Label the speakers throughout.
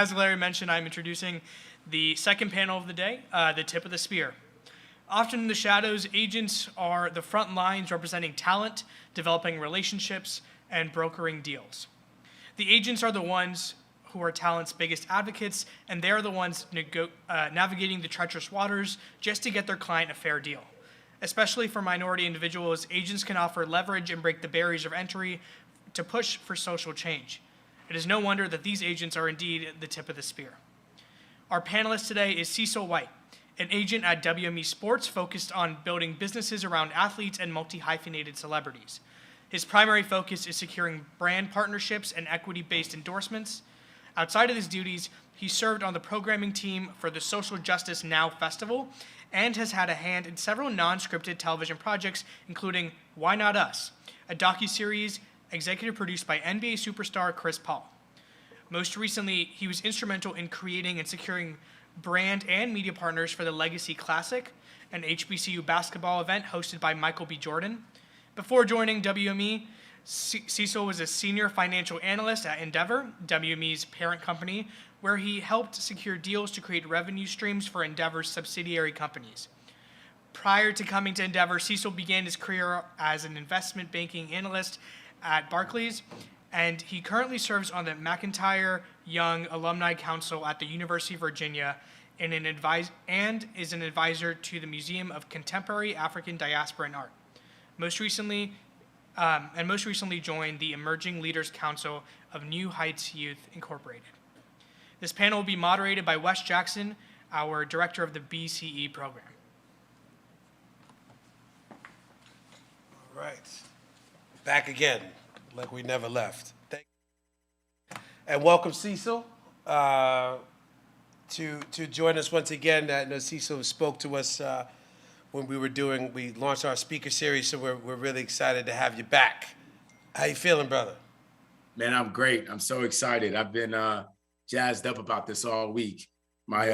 Speaker 1: as Larry mentioned, I'm introducing the second panel of the day, the tip of the spear. Often in the shadows, agents are the front lines representing talent, developing relationships, and brokering deals. The agents are the ones who are talent's biggest advocates, and they're the ones navigating the treacherous waters just to get their client a fair deal. Especially for minority individuals, agents can offer leverage and break the barriers of entry to push for social change. It is no wonder that these agents are indeed the tip of the spear. Our panelist today is Cecil White, an agent at WME Sports focused on building businesses around athletes and multi-hyphenated celebrities. His primary focus is securing brand partnerships and equity-based endorsements. Outside of his duties, he served on the programming team for the Social Justice Now Festival and has had a hand in several non-scripted television projects, including Why Not Us, a docuseries executive produced by NBA superstar Chris Paul. Most recently, he was instrumental in creating and securing brand and media partners for the Legacy Classic, an HBCU basketball event hosted by Michael B. Jordan. Before joining WME, Cecil was a senior financial analyst at Endeavor, WME's parent company, where he helped secure deals to create revenue streams for Endeavor's subsidiary companies. Prior to coming to Endeavor, Cecil began his career as an investment banking analyst at Barclays, and he currently serves on the McIntyre Young Alumni Council at the University of Virginia and is an advisor to the Museum of Contemporary African Diaspora and Art. Most recently joined the Emerging Leaders Council of New Heights Youth Incorporated. This panel will be moderated by Wes Jackson, our director of the BCE program.
Speaker 2: All right. Back again, like we never left. Thank you. And welcome, Cecil, to join us once again. I know Cecil spoke to us when we launched our speaker series, so we're really excited to have you back. How you feeling, brother?
Speaker 3: Man, I'm great. I'm so excited. I've been jazzed up about this all week. My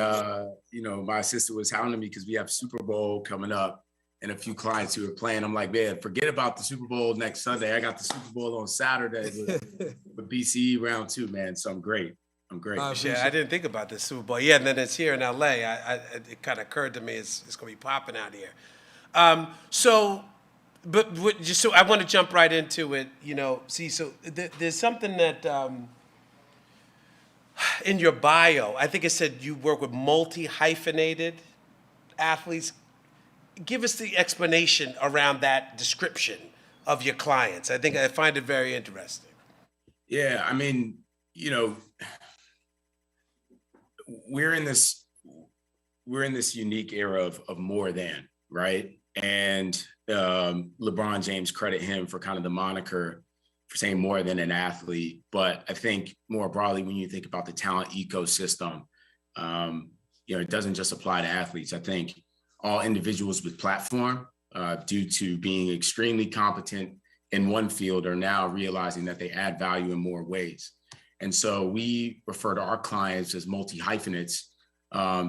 Speaker 3: assistant was hounding me because we have Super Bowl coming up and a few clients who are playing. I'm like, man, forget about the Super Bowl next Sunday. I got the Super Bowl on Saturday with BCE round 2, man. So I'm great.
Speaker 2: Yeah, I didn't think about the Super Bowl. Yeah, and then it's here in LA. It kind of occurred to me it's going to be popping out here. So I want to jump right into it. So there's something that in your bio, I think it said you work with multi-hyphenated athletes. Give us the explanation around that description of your clients. I find it very interesting.
Speaker 3: Yeah, I mean, we're in this unique era of more than, right? And LeBron James, credit him for kind of the moniker for saying more than an athlete. But I think more broadly, when you think about the talent ecosystem, it doesn't just apply to athletes. I think all individuals with platform, due to being extremely competent in one field, are now realizing that they add value in more ways. And so we refer to our clients as multi-hyphenates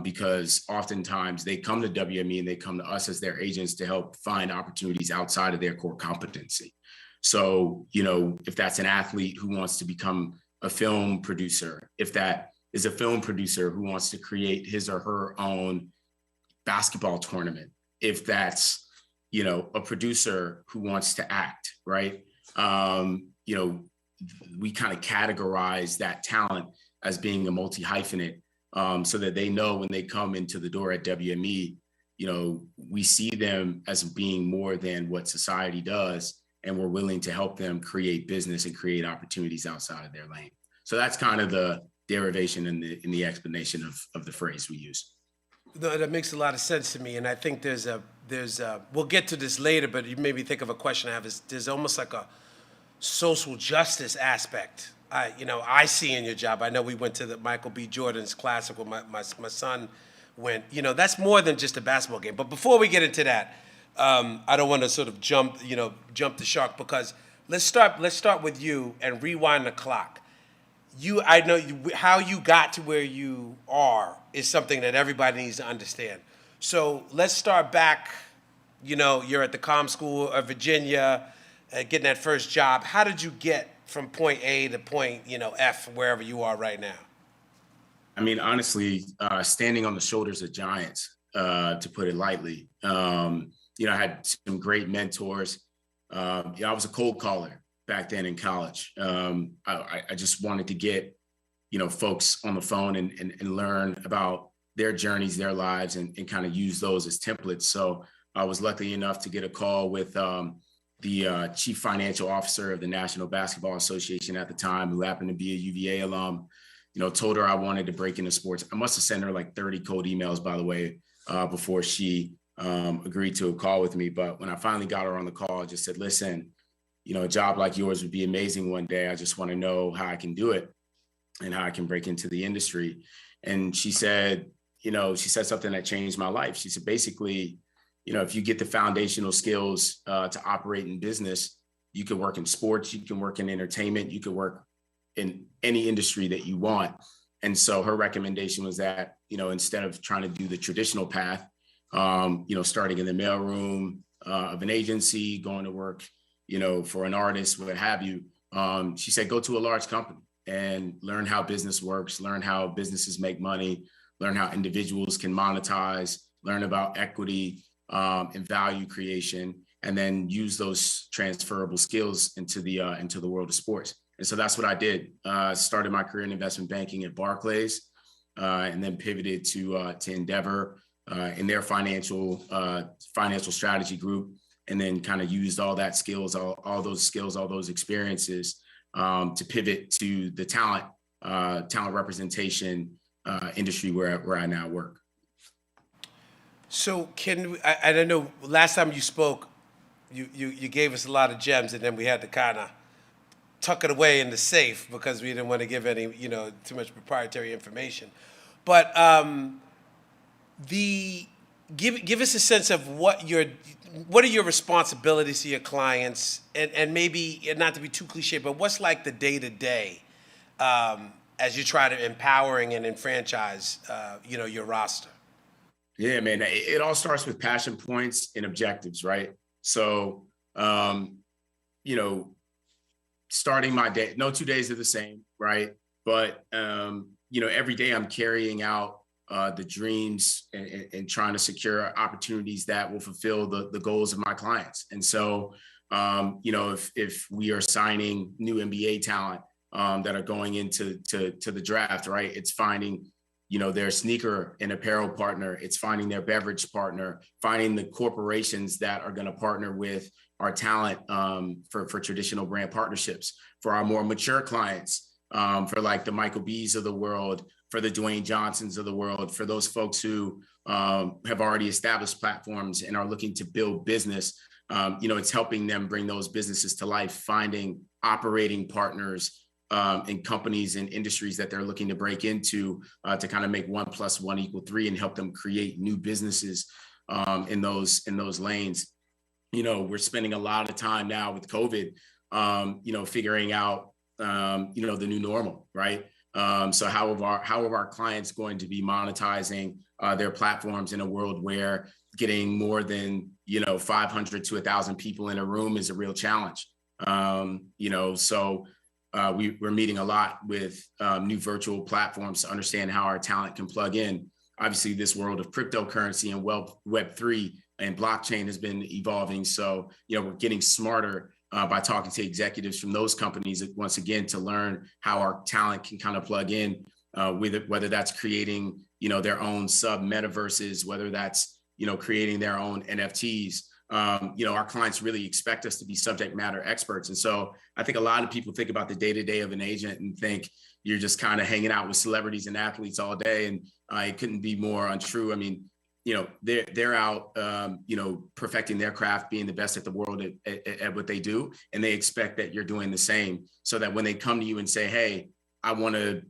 Speaker 3: because oftentimes they come to WME and they come to us as their agents to help find opportunities outside of their core competency. So, if that's an athlete who wants to become a film producer, if that is a film producer who wants to create his or her own basketball tournament, if that's, a producer who wants to act, right? We kind of categorize that talent as being a multi-hyphenate so that they know when they come into the door at WME, we see them as being more than what society does, and we're willing to help them create business and create opportunities outside of their lane. So that's kind of the derivation in the explanation of the phrase we use.
Speaker 2: No, that makes a lot of sense to me, and I think there's we'll get to this later, but you made me think of a question I have. There's almost like a social justice aspect. I see in your job. I know we went to the Michael B. Jordan's classic where my son went. That's more than just a basketball game. But before we get into that, I don't want to sort of jump the shark, because let's start with you and rewind the clock. I know how you got to where you are is something that everybody needs to understand. So let's start back. You're at the Comm School of Virginia, getting that first job. How did you get from point A to point, F, wherever you are right now?
Speaker 3: I mean, honestly, standing on the shoulders of giants, to put it lightly. I had some great mentors. I was a cold caller back then in college. I just wanted to get, folks on the phone and learn about their journeys, their lives, and kind of use those as templates. So I was lucky enough to get a call with the chief financial officer of the National Basketball Association at the time, who happened to be a UVA alum. Told her I wanted to break into sports. I must have sent her like 30 cold emails, by the way, before she agreed to a call with me. But when I finally got her on the call, I just said, listen, a job like yours would be amazing one day. I just want to know how I can do it and how I can break into the industry. And she said something that changed my life. She said, basically, if you get the foundational skills to operate in business, you can work in sports, you can work in entertainment, you can work in any industry that you want. And so her recommendation was that, instead of trying to do the traditional path, starting in the mailroom of an agency, going to work, for an artist, what have you, she said, go to a large company and learn how business works, learn how businesses make money, learn how individuals can monetize, learn about equity and value creation, and then use those transferable skills into the world of sports. And so that's what I did. Started my career in investment banking at Barclays, and then pivoted to Endeavor in their financial strategy group, and then kind of used all that skills, all those skills, all those experiences to pivot to the talent representation industry where I now work.
Speaker 2: So I don't know, last time you spoke, you gave us a lot of gems, and then we had to kind of tuck it away in the safe because we didn't want to give any, too much proprietary information. But give us a sense of what are your responsibilities to your clients, and maybe, not to be too cliche, but what's like the day-to-day as you try to empowering and enfranchise, your roster?
Speaker 3: Yeah, man, it all starts with passion points and objectives, right? So, starting my day, no 2 days are the same, right? But, every day I'm carrying out the dreams and trying to secure opportunities that will fulfill the goals of my clients. And so, if we are signing new NBA talent that are going into the draft, right? It's finding, their sneaker and apparel partner, it's finding their beverage partner, finding the corporations that are going to partner with our talent for traditional brand partnerships, for our more mature clients, for like the Michael B's of the world, for the Dwayne Johnsons of the world, for those folks who have already established platforms and are looking to build business. It's helping them bring those businesses to life, finding operating partners in companies and industries that they're looking to break into to kind of make 1 + 1 = 3 and help them create new businesses in those lanes. We're spending a lot of time now with COVID, figuring out, the new normal, right? So how are our clients going to be monetizing their platforms in a world where getting more than, 500 to 1,000 people in a room is a real challenge? So we're meeting a lot with new virtual platforms to understand how our talent can plug in. Obviously, this world of cryptocurrency and Web3 and blockchain has been evolving. So, we're getting smarter by talking to executives from those companies, once again, to learn how our talent can kind of plug in with it, whether that's creating, their own sub metaverses, whether that's, creating their own NFTs. Our clients really expect us to be subject matter experts. And so I think a lot of people think about the day-to-day of an agent and think you're just kind of hanging out with celebrities and athletes all day. And it couldn't be more untrue. I mean, they're out, perfecting their craft, being the best at the world at what they do. And they expect that you're doing the same, so that when they come to you and say, hey, I want to,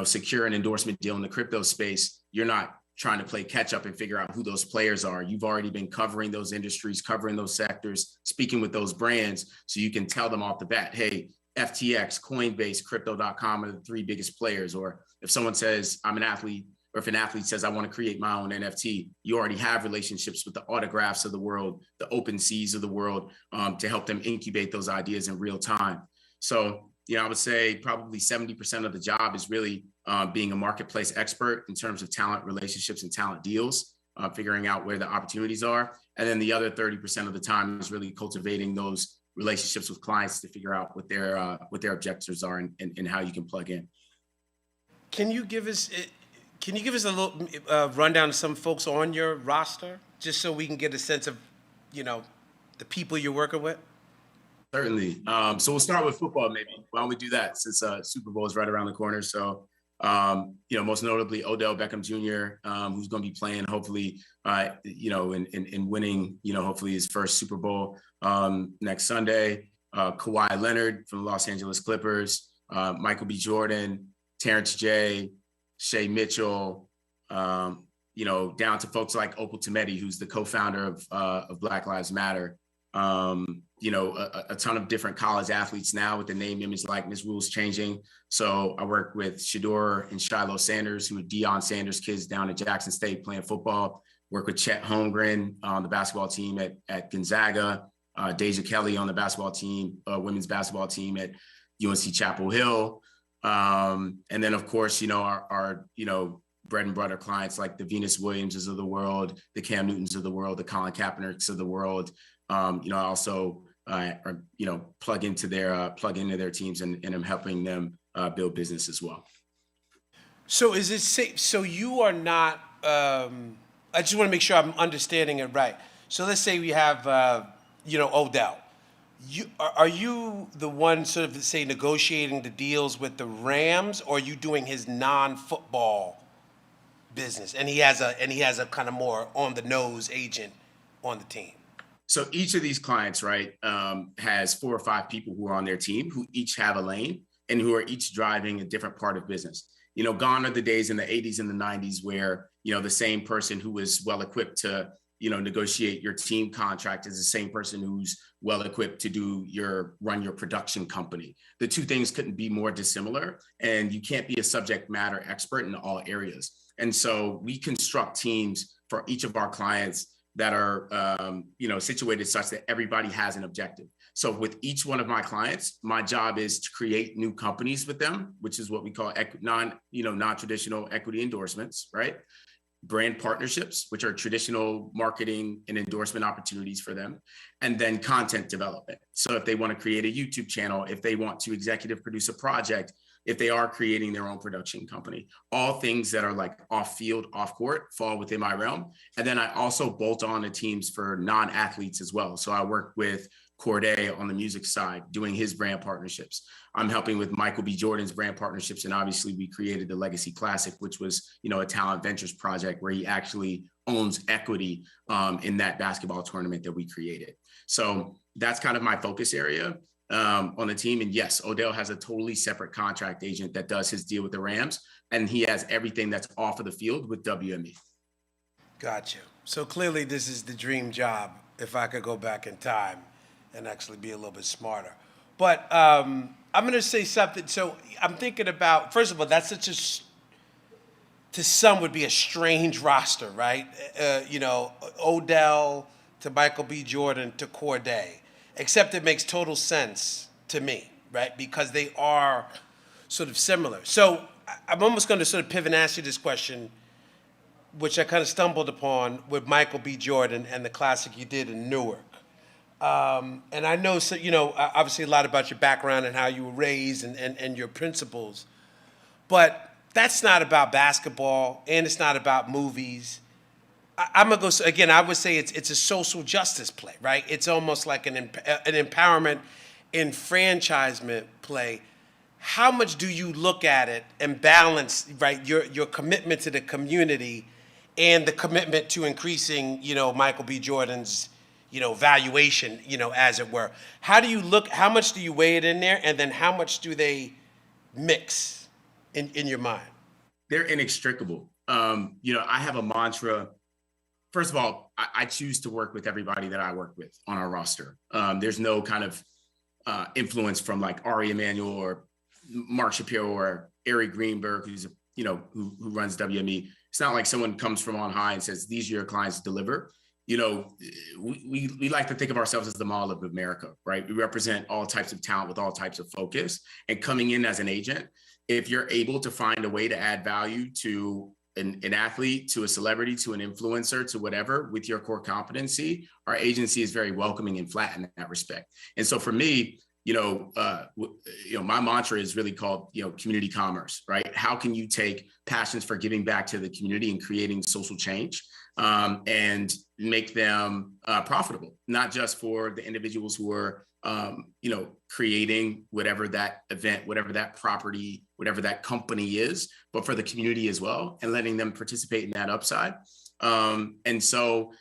Speaker 3: secure an endorsement deal in the crypto space, you're not trying to play catch up and figure out who those players are. You've already been covering those industries, covering those sectors, speaking with those brands. So you can tell them off the bat, hey, FTX, Coinbase, Crypto.com are the 3 biggest players. Or if someone says I'm an athlete, or if an athlete says I want to create my own NFT, you already have relationships with the autographs of the world, the OpenSeas of the world, to help them incubate those ideas in real time. So, I would say probably 70% of the job is really being a marketplace expert in terms of talent relationships and talent deals, figuring out where the opportunities are. And then the other 30% of the time is really cultivating those relationships with clients to figure out what their objectives are and how you can plug in.
Speaker 2: Can you give us a little rundown of some folks on your roster, just so we can get a sense of, the people you're working with?
Speaker 3: Certainly. So we'll start with football, maybe. Why don't we do that, since Super Bowl is right around the corner? So, most notably Odell Beckham Jr., who's going to be playing, hopefully, and winning, hopefully his first Super Bowl next Sunday. Kawhi Leonard from the Los Angeles Clippers, Michael B. Jordan, Terrence J., Shea Mitchell, down to folks like Opal Tometi, who's the co-founder of Black Lives Matter. A ton of different college athletes now with the name, image, likeness rules changing. So I work with Shador and Shiloh Sanders, who are Deion Sanders kids down at Jackson State playing football. Work with Chet Holmgren on the basketball team at Gonzaga. Deja Kelly on the basketball team, women's basketball team at UNC Chapel Hill. And then, of course, our bread and butter clients like the Venus Williamses of the world, the Cam Newtons of the world, the Colin Kaepernicks of the world. I also plug into their teams and I'm helping them build business as well.
Speaker 2: So is it safe? So you are not. I just want to make sure I'm understanding it right. So let's say we have Odell. Are you the one sort of, say, negotiating the deals with the Rams, or are you doing his non-football business? And he has a kind of more on the nose agent on the team.
Speaker 3: So each of these clients, right, has 4 or 5 people who are on their team who each have a lane and who are each driving a different part of business. Gone are the days in the 80s and the 90s where, the same person who was well equipped to, negotiate your team contract is the same person who's well equipped to run your production company. The two things couldn't be more dissimilar, and you can't be a subject matter expert in all areas. And so we construct teams for each of our clients that are, situated such that everybody has an objective. So with each one of my clients, my job is to create new companies with them, which is what we call non-traditional equity endorsements, right? Brand partnerships, which are traditional marketing and endorsement opportunities for them, and then content development. So if they want to create a YouTube channel, if they want to executive produce a project, if they are creating their own production company, all things that are like off field, off court fall within my realm. And then I also bolt on to teams for non-athletes as well. So I work with Corday on the music side, doing his brand partnerships. I'm helping with Michael B. Jordan's brand partnerships. And obviously we created the Legacy Classic, which was, a talent ventures project where he actually owns equity in that basketball tournament that we created. So that's kind of my focus area on the team. And yes, Odell has a totally separate contract agent that does his deal with the Rams, and he has everything that's off of the field with WME.
Speaker 2: Gotcha. So clearly this is the dream job, if I could go back in time and actually be a little bit smarter. But I'm going to say something. So I'm thinking about, first of all, that's to some would be a strange roster, right? Odell to Michael B. Jordan to Corday. Except it makes total sense to me, right? Because they are sort of similar. So I'm almost going to sort of pivot and ask you this question, which I kind of stumbled upon with Michael B. Jordan and the classic you did in Newark. And I know, so, obviously a lot about your background and how you were raised and your principles. But that's not about basketball, and it's not about movies. I'm gonna go again. I would say it's a social justice play, right? It's almost like an empowerment, enfranchisement play. How much do you look at it and balance, right, your commitment to the community and the commitment to increasing, Michael B. Jordan's, valuation, as it were? How do you look? How much do you weigh it in there, and then how much do they mix in your mind?
Speaker 3: They're inextricable. I have a mantra. First of all, I choose to work with everybody that I work with on our roster. There's no kind of influence from like Ari Emanuel or Mark Shapiro or Ari Greenberg, who's who runs WME. It's not like someone comes from on high and says, these are your clients to deliver. you know, we like to think of ourselves as the mall of America, right? We represent all types of talent with all types of focus. And coming in as an agent, if you're able to find a way to add value to an athlete, to a celebrity, to an influencer, to whatever, with your core competency, our agency is very welcoming and flat in that respect. And so for me, my mantra is really called, community commerce, right? How can you take passions for giving back to the community and creating social change, and make them profitable, not just for the individuals who are, creating whatever that event, whatever that property, whatever that company is, but for the community as well, and letting them participate in that upside. And so,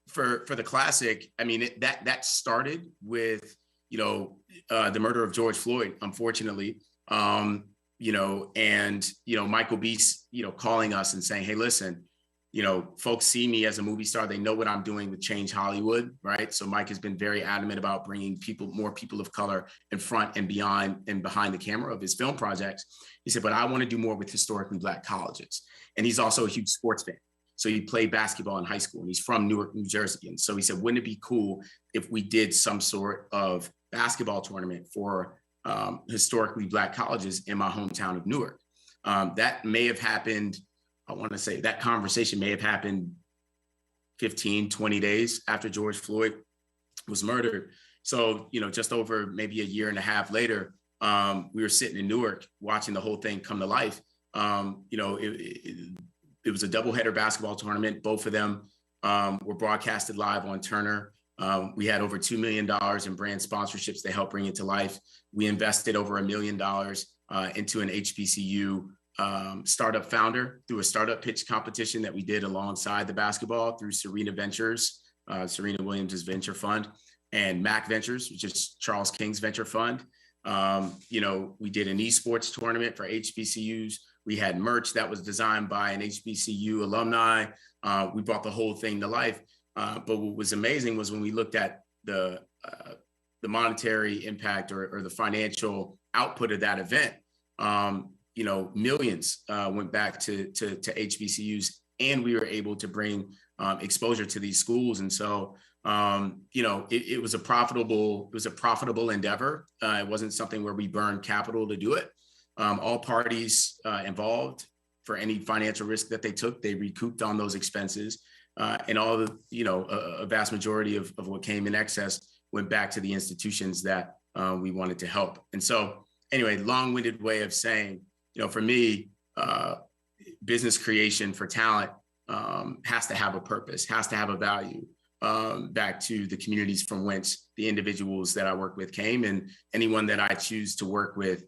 Speaker 3: for the Classic, I mean, that started with, the murder of George Floyd, unfortunately, and, Michael B, calling us and saying, hey, listen, folks see me as a movie star. They know what I'm doing with Change Hollywood, right? So Mike has been very adamant about bringing more people of color in front and behind the camera of his film projects. He said, but I want to do more with historically Black colleges. And he's also a huge sports fan. So he played basketball in high school, and he's from Newark, New Jersey. And so he said, wouldn't it be cool if we did some sort of basketball tournament for historically Black colleges in my hometown of Newark? That may have happened, I want to say that conversation may have happened 15, 20 days after George Floyd was murdered. So, just over maybe a year and a half later, we were sitting in Newark watching the whole thing come to life. It was a doubleheader basketball tournament. Both of them were broadcasted live on Turner. We had over $2 million in brand sponsorships to help bring it to life. We invested over $1 million into an HBCU startup founder through a startup pitch competition that we did alongside the basketball through Serena Ventures, Serena Williams' venture fund, and Mac Ventures, which is Charles King's venture fund. We did an esports tournament for HBCUs. We had merch that was designed by an HBCU alumni. We brought the whole thing to life. But what was amazing was when we looked at the monetary impact or the financial output of that event, millions went back to HBCUs, and we were able to bring exposure to these schools. And so, it was a profitable endeavor. It wasn't something where we burned capital to do it. All parties involved, for any financial risk that they took, they recouped on those expenses. And all the, a vast majority of what came in excess went back to the institutions that we wanted to help. And so anyway, long-winded way of saying, for me, business creation for talent has to have a purpose, has to have a value, back to the communities from whence the individuals that I work with came, and anyone that I choose to work with,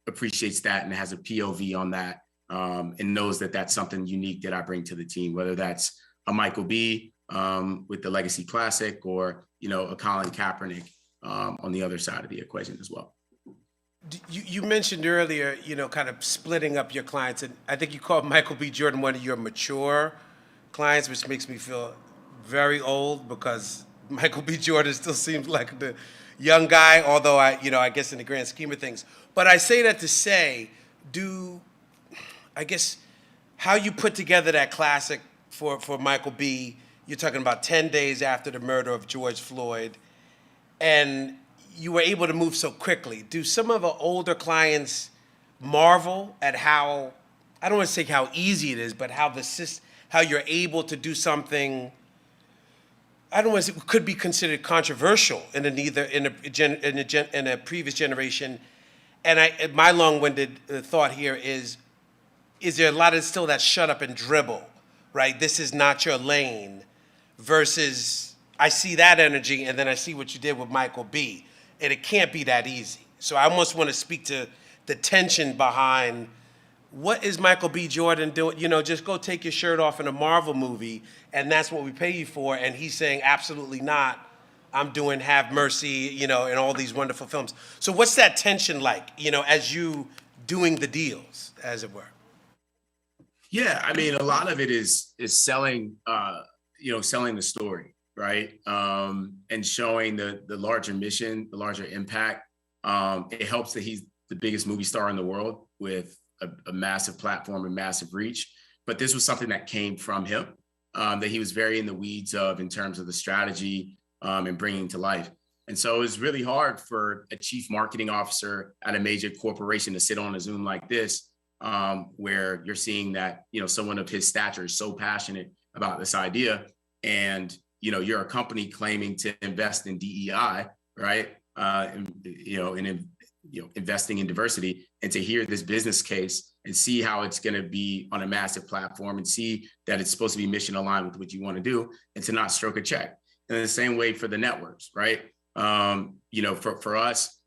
Speaker 3: appreciates that and has a POV on that, and knows that that's something unique that I bring to the team, whether that's a Michael B with the Legacy Classic, or, a Colin Kaepernick on the other side of the equation as well.
Speaker 2: You mentioned earlier, kind of splitting up your clients, and I think you called Michael B. Jordan one of your mature clients, which makes me feel very old, because Michael B. Jordan still seems like the young guy, although I guess in the grand scheme of things. But I say that to say, how you put together that classic for Michael B., you're talking about 10 days after the murder of George Floyd, and you were able to move so quickly. Do some of the older clients marvel at how, I don't want to say how easy it is, but how you're able to do something, I don't want to say, could be considered controversial in a previous generation? And my long-winded thought here is there a lot of still that shut up and dribble, right? This is not your lane, versus I see that energy, and then I see what you did with Michael B., and it can't be that easy. So I almost want to speak to the tension behind, what is Michael B. Jordan doing? Just go take your shirt off in a Marvel movie, and that's what we pay you for. And he's saying, absolutely not. I'm doing Have Mercy, and all these wonderful films. So what's that tension like, as you doing the deals, as it were?
Speaker 3: Yeah, I mean, a lot of it is selling, selling the story, right? And showing the larger mission, the larger impact. It helps that he's the biggest movie star in the world with a massive platform and massive reach. But this was something that came from him. that he was very in the weeds of in terms of the strategy and bringing to life. And so it was really hard for a chief marketing officer at a major corporation to sit on a Zoom like this, where you're seeing that, someone of his stature is so passionate about this idea. And, you're a company claiming to invest in DEI, right? Investing in diversity, and to hear this business case and see how it's going to be on a massive platform and see that it's supposed to be mission aligned with what you want to do, and to not stroke a check. And in the same way for the networks, right? For us,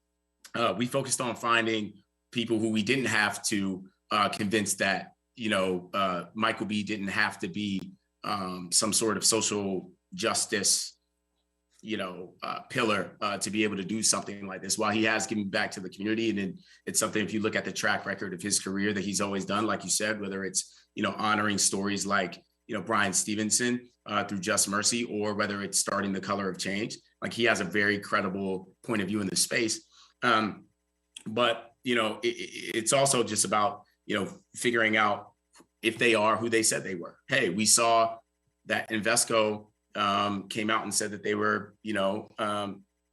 Speaker 3: we focused on finding people who we didn't have to convince that, Michael B didn't have to be some sort of social justice, pillar to be able to do something like this. While he has given back to the community, and it's something, if you look at the track record of his career, that he's always done, like you said, whether it's, honoring stories like, Brian Stevenson through Just Mercy, or whether it's starting the Color of Change, like he has a very credible point of view in the space. But, it's also just about, figuring out if they are who they said they were. Hey, we saw that Invesco came out and said that they were,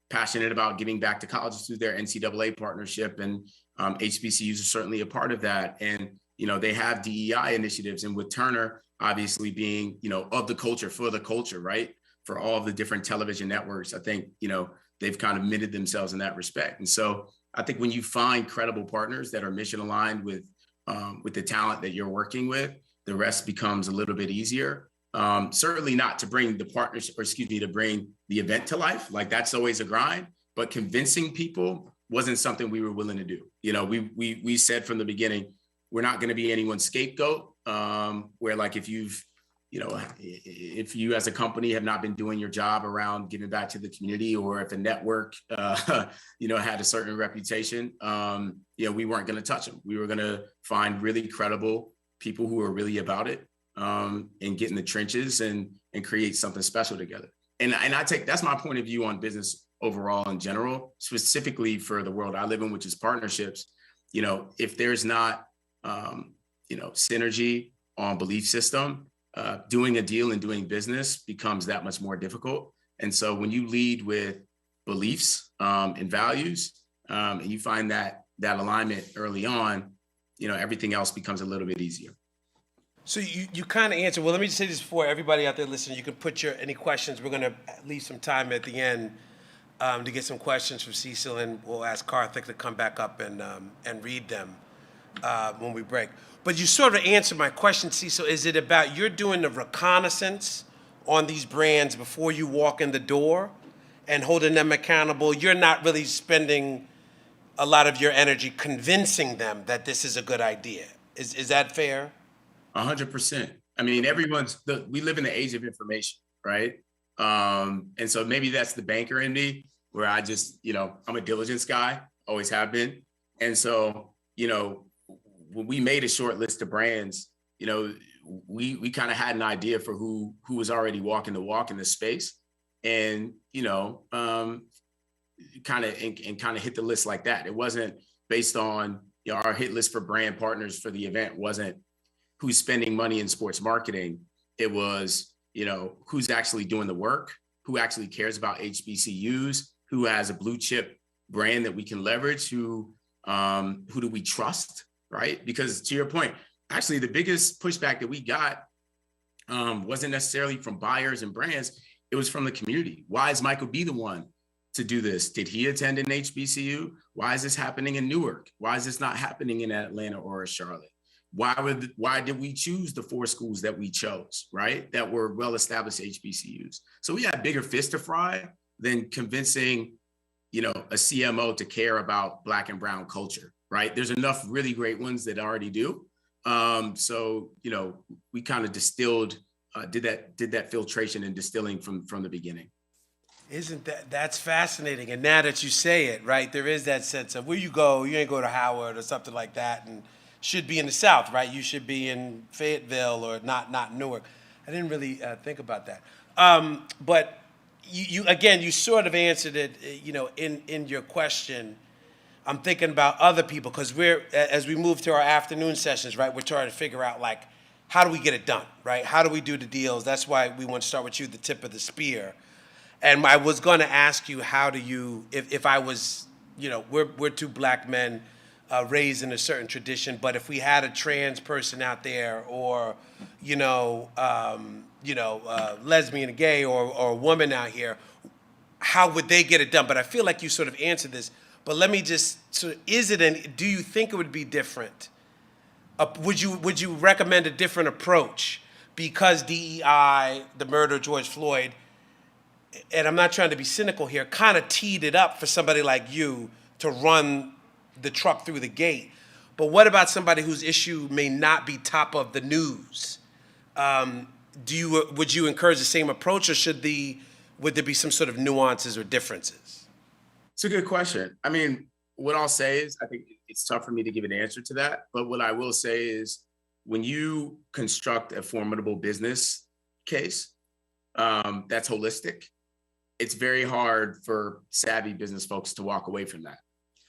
Speaker 3: passionate about giving back to colleges through their NCAA partnership, and HBCUs are certainly a part of that. And, they have DEI initiatives, and with Turner obviously being, of the culture, for the culture, right? For all of the different television networks, I think, they've kind of minted themselves in that respect. And so I think when you find credible partners that are mission aligned with the talent that you're working with, the rest becomes a little bit easier. Certainly not to bring the partners, to bring the event to life. Like, that's always a grind, but convincing people wasn't something we were willing to do. We said from the beginning, we're not going to be anyone's scapegoat, where, like, if you as a company have not been doing your job around giving back to the community, or if a network, had a certain reputation, we weren't going to touch them. We were going to find really credible people who are really about it, and get in the trenches and create something special together. And that's my point of view on business overall in general, specifically for the world I live in, which is partnerships. If there's not, synergy on belief system, doing a deal and doing business becomes that much more difficult. And so when you lead with beliefs and values, and you find that alignment early on, everything else becomes a little bit easier.
Speaker 2: So you kind of answered. Well, let me just say this before everybody out there listening. You can put any questions. We're going to leave some time at the end to get some questions from Cecil, and we'll ask Karthik to come back up and read them when we break. But you sort of answered my question, Cecil. Is it about you're doing the reconnaissance on these brands before you walk in the door and holding them accountable? You're not really spending a lot of your energy convincing them that this is a good idea. Is that fair?
Speaker 3: 100%. I mean, we live in the age of information, right? And so maybe that's the banker in me, where I just, I'm a diligence guy, always have been. And so, when we made a short list of brands, we kind of had an idea for who was already walking the walk in this space, and, kind of hit the list like that. It wasn't based on, our hit list for brand partners for the event wasn't who's spending money in sports marketing. It was, who's actually doing the work, who actually cares about HBCUs, who has a blue chip brand that we can leverage, who do we trust, right? Because to your point, actually the biggest pushback that we got wasn't necessarily from buyers and brands. It was from the community. Why is Michael B the one to do this? Did he attend an HBCU? Why is this happening in Newark? Why is this not happening in Atlanta or Charlotte? Why did we choose the 4 schools that we chose, right? That were well-established HBCUs. So we had bigger fish to fry than convincing, a CMO to care about Black and brown culture, right? There's enough really great ones that already do. So, we kind of distilled, did that filtration and distilling from the beginning.
Speaker 2: That's fascinating. And now that you say it, right, there is that sense of where you go, you ain't go to Howard or something like that, and should be in the South, right? You should be in Fayetteville or not Newark. I didn't really think about that. But you sort of answered it, in your question. I'm thinking about other people, because as we move to our afternoon sessions, right, we're trying to figure out, like, how do we get it done, right? How do we do the deals? That's why we want to start with you, the tip of the spear. And I was going to ask you, how do you, if I was, we're two black men raised in a certain tradition, but if we had a trans person out there, or, lesbian, gay, or a woman out here, how would they get it done? But I feel like you sort of answered this. But let me just, so do you think it would be different? Would you recommend a different approach because DEI, the murder of George Floyd, and I'm not trying to be cynical here, kind of teed it up for somebody like you to run the truck through the gate? But what about somebody whose issue may not be top of the news? Would you encourage the same approach, or would there be some sort of nuances or differences?
Speaker 3: It's a good question. I mean, what I'll say is, I think it's tough for me to give an answer to that. But what I will say is, when you construct a formidable business case that's holistic, it's very hard for savvy business folks to walk away from that.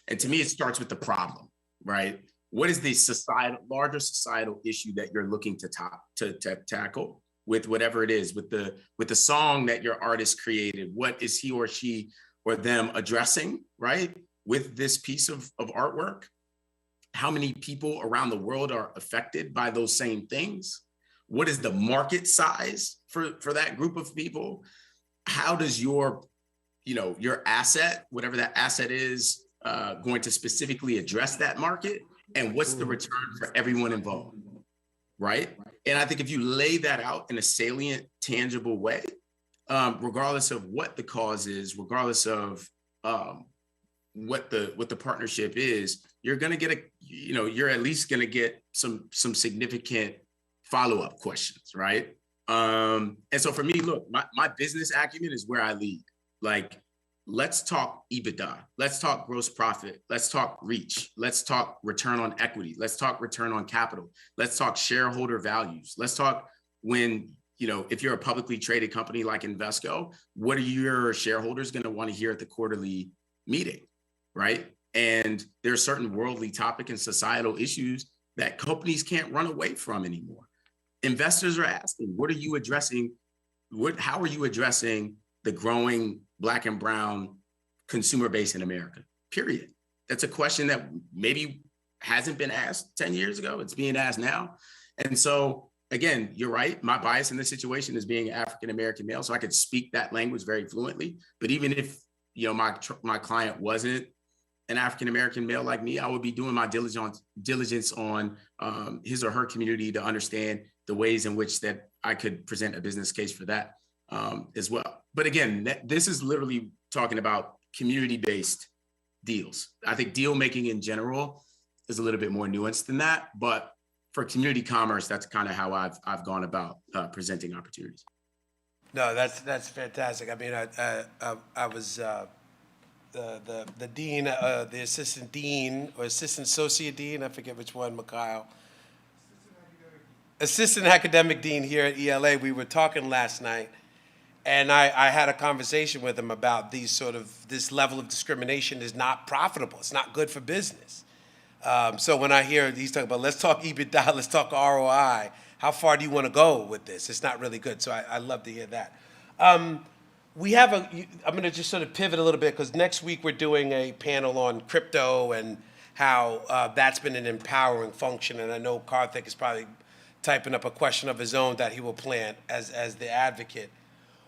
Speaker 3: And to me, it starts with the problem, right? What is the larger societal issue that you're looking to tackle with whatever it is, with the song that your artist created? What is he or she or them addressing, right? With this piece of artwork? How many people around the world are affected by those same things? What is the market size for that group of people? How does your asset, whatever that asset is, going to specifically address that market? And what's the return for everyone involved, right? And I think if you lay that out in a salient, tangible way, regardless of what the cause is, regardless of what the partnership is, you're going to get you're at least going to get some significant follow-up questions, right? And so for me, look, my business acumen is where I lead. Like, let's talk EBITDA. Let's talk gross profit. Let's talk reach. Let's talk return on equity. Let's talk return on capital. Let's talk shareholder values. Let's talk if you're a publicly traded company like Invesco, what are your shareholders going to want to hear at the quarterly meeting, right? And there are certain worldly topic and societal issues that companies can't run away from anymore. Investors are asking, what are you addressing? How are you addressing the growing Black and brown consumer base in America? Period. That's a question that maybe hasn't been asked 10 years ago. It's being asked now. And so, again, you're right. My bias in this situation is being African-American male, so I could speak that language very fluently. But even if my client wasn't an African-American male like me, I would be doing my diligence on his or her community to understand the ways in which that I could present a business case for that as well. But again, this is literally talking about community-based deals. I think deal making in general is a little bit more nuanced than that, but for community commerce, that's kind of how I've gone about presenting opportunities.
Speaker 2: No, that's fantastic. I mean, I was the dean, the assistant dean or assistant associate dean, I forget which one, Mikhail. Assistant academic dean here at ELA. We were talking last night, and I had a conversation with him about this level of discrimination is not profitable. It's not good for business. So when I hear he's talking about, let's talk EBITDA, let's talk ROI, how far do you want to go with this? It's not really good. So I love to hear that. I'm going to just sort of pivot a little bit, because next week we're doing a panel on crypto and how that's been an empowering function. And I know Karthik is probably typing up a question of his own that he will plant as the advocate.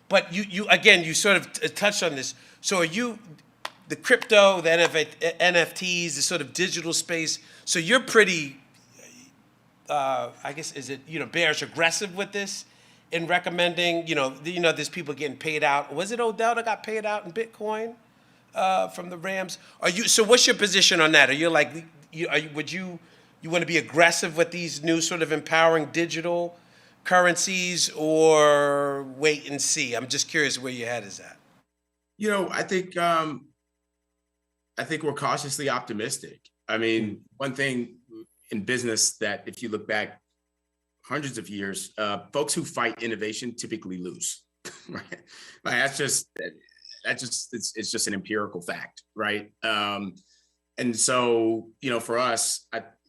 Speaker 2: But you sort of touched on this. So are you, the crypto, the NFTs, the sort of digital space, so you're pretty, I guess, is it, bearish aggressive with this in recommending, there's people getting paid out. Was it Odell that got paid out in Bitcoin from the Rams? So what's your position on that? Are you like, you want to be aggressive with these new sort of empowering digital currencies, or wait and see? I'm just curious where your head is at.
Speaker 3: I think we're cautiously optimistic. I mean, one thing in business that if you look back hundreds of years, folks who fight innovation typically lose, right? Like it's just an empirical fact, right? And so, for us,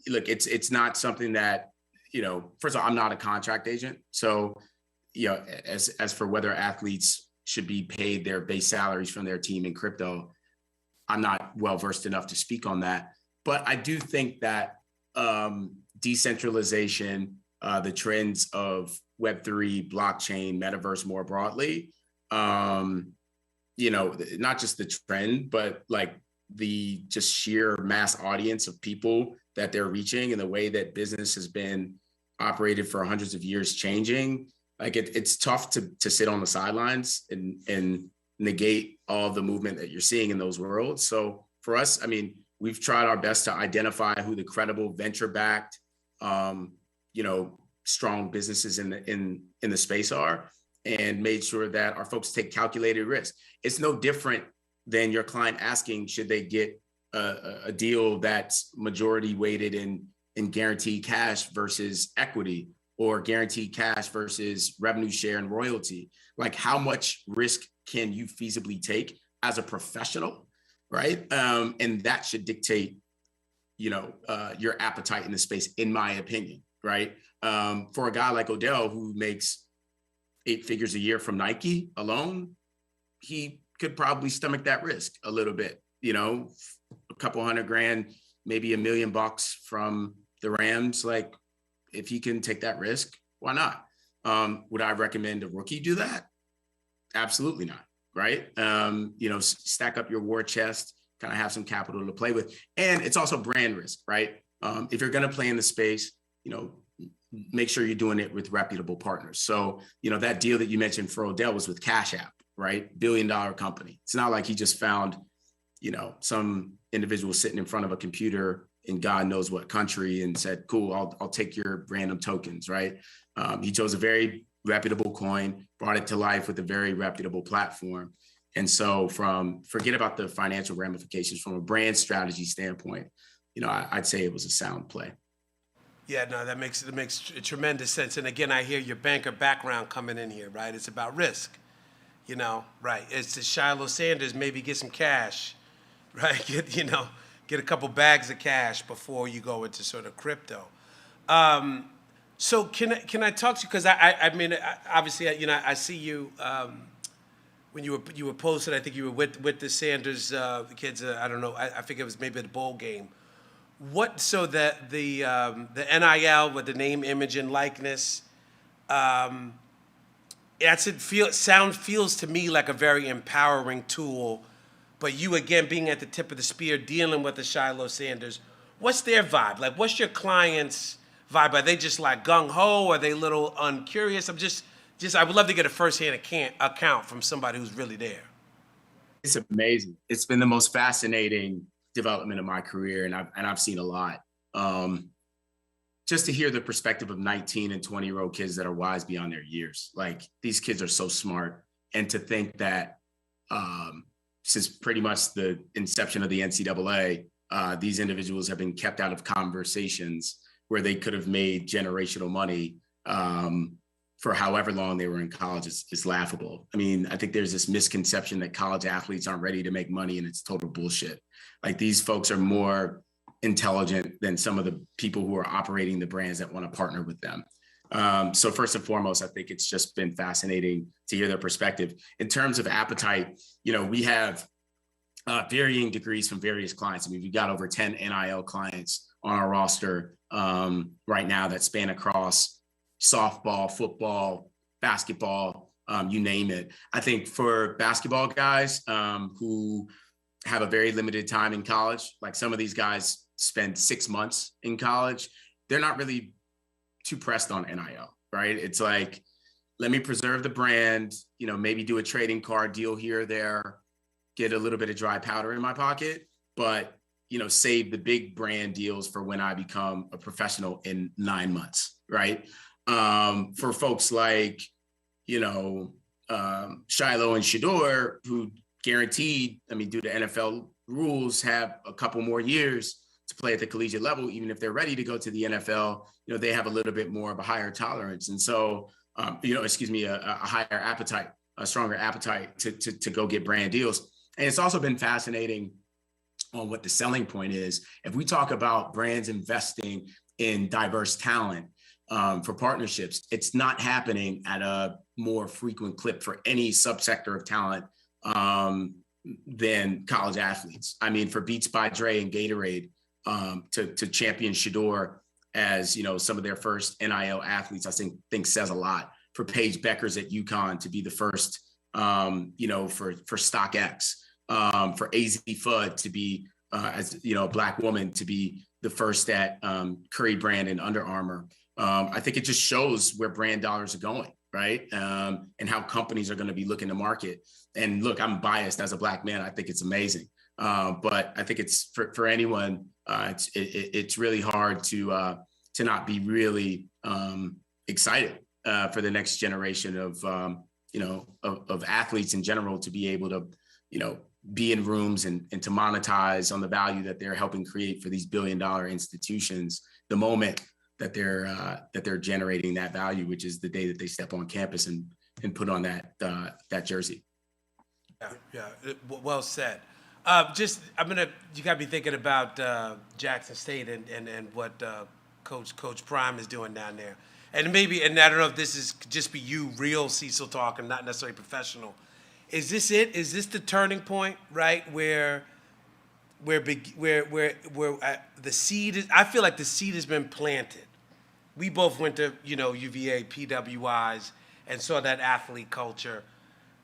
Speaker 3: look, it's not something that, first of all, I'm not a contract agent. So, as for whether athletes should be paid their base salaries from their team in crypto, I'm not well versed enough to speak on that. But I do think that decentralization, the trends of Web3, blockchain, metaverse more broadly, not just the trend, but like the just sheer mass audience of people that they're reaching and the way that business has been operated for hundreds of years changing. Like it's tough to sit on the sidelines and negate all the movement that you're seeing in those worlds. So for us, I mean, we've tried our best to identify who the credible venture-backed, strong businesses in the space are, and made sure that our folks take calculated risk. It's no different than your client asking, should they get a deal that's majority weighted in guaranteed cash versus equity, or guaranteed cash versus revenue share and royalty. Like, how much risk can you feasibly take as a professional, right? And that should dictate, your appetite in the space, in my opinion, right? For a guy like Odell, who makes 8 figures a year from Nike alone, he could probably stomach that risk a little bit, a couple $100,000, maybe $1 million from the Rams. Like, if he can take that risk, why not? Would I recommend a rookie do that? Absolutely not, right? Stack up your war chest, kind of have some capital to play with. And it's also brand risk, right? If you're going to play in the space, make sure you're doing it with reputable partners. So, that deal that you mentioned for Odell was with Cash App, right? $1 billion company. It's not like he just found, some individual sitting in front of a computer in God knows what country and said, cool, I'll take your random tokens, right? He chose a very reputable coin, brought it to life with a very reputable platform. And so forget about the financial ramifications from a brand strategy standpoint, I'd say it was a sound play.
Speaker 2: Yeah, no, it makes tremendous sense. And again, I hear your banker background coming in here, right? It's about risk, right? It's to Shiloh Sanders, maybe get some cash, right? Get a couple bags of cash before you go into sort of crypto. So can I talk to you, because I mean, obviously, I see you when you were posted. I think you were with the Sanders kids. I don't know. I think it was maybe at a bowl game. So that the NIL with the name, image, and likeness, feels to me like a very empowering tool. But you, again, being at the tip of the spear, dealing with the Shiloh Sanders, what's their vibe? Like, what's your clients' vibe? Are they just like gung-ho? Are they a little uncurious? I would love to get a firsthand account from somebody who's really there.
Speaker 3: It's amazing. It's been the most fascinating development of my career, and I've seen a lot. Just to hear the perspective of 19 and 20-year-old kids that are wise beyond their years. Like, these kids are so smart. And to think that since pretty much the inception of the NCAA, these individuals have been kept out of conversations where they could have made generational money for however long they were in college is laughable. I mean, I think there's this misconception that college athletes aren't ready to make money, and it's total bullshit. Like, these folks are more intelligent than some of the people who are operating the brands that want to partner with them. So first and foremost, I think it's just been fascinating to hear their perspective. In terms of appetite, we have varying degrees from various clients. I mean, we've got over 10 NIL clients on our roster right now that span across softball, football, basketball, you name it. I think for basketball guys who have a very limited time in college, like some of these guys spend 6 months in college, they're not really too pressed on NIL, right? It's like, let me preserve the brand, maybe do a trading card deal here or there, get a little bit of dry powder in my pocket, but, save the big brand deals for when I become a professional in 9 months, right? For folks like, Shiloh and Shador, who guaranteed, due to NFL rules, have a couple more years to play at the collegiate level. Even if they're ready to go to the NFL, they have a little bit more of a higher tolerance. And so, a higher appetite, a stronger appetite to go get brand deals. And it's also been fascinating on what the selling point is. If we talk about brands investing in diverse talent, for partnerships. It's not happening at a more frequent clip for any subsector of talent than college athletes. I mean, for Beats by Dre and Gatorade to champion Shador as, some of their first NIL athletes, I think says a lot. For Paige Beckers at UConn to be the first, for StockX, for AZ Fudd to be, as a Black woman to be the first at Curry Brand and Under Armour. I think it just shows where brand dollars are going, right? And how companies are going to be looking to market. And look, I'm biased as a Black man. I think it's amazing. But I think it's for anyone, it's really hard to not be really excited for the next generation of athletes in general to be able to, be in rooms and to monetize on the value that they're helping create for these billion-dollar institutions the moment that they're generating that value, which is the day that they step on campus and put on that jersey.
Speaker 2: Yeah, well said. You got me thinking about Jackson State and what Coach Prime is doing down there, and I don't know if this is just be you, real Cecil talking, not necessarily professional. Is this it? Is this the turning point, right? Where the seed is? I feel like the seed has been planted. We both went to UVA, PWIs, and saw that athlete culture.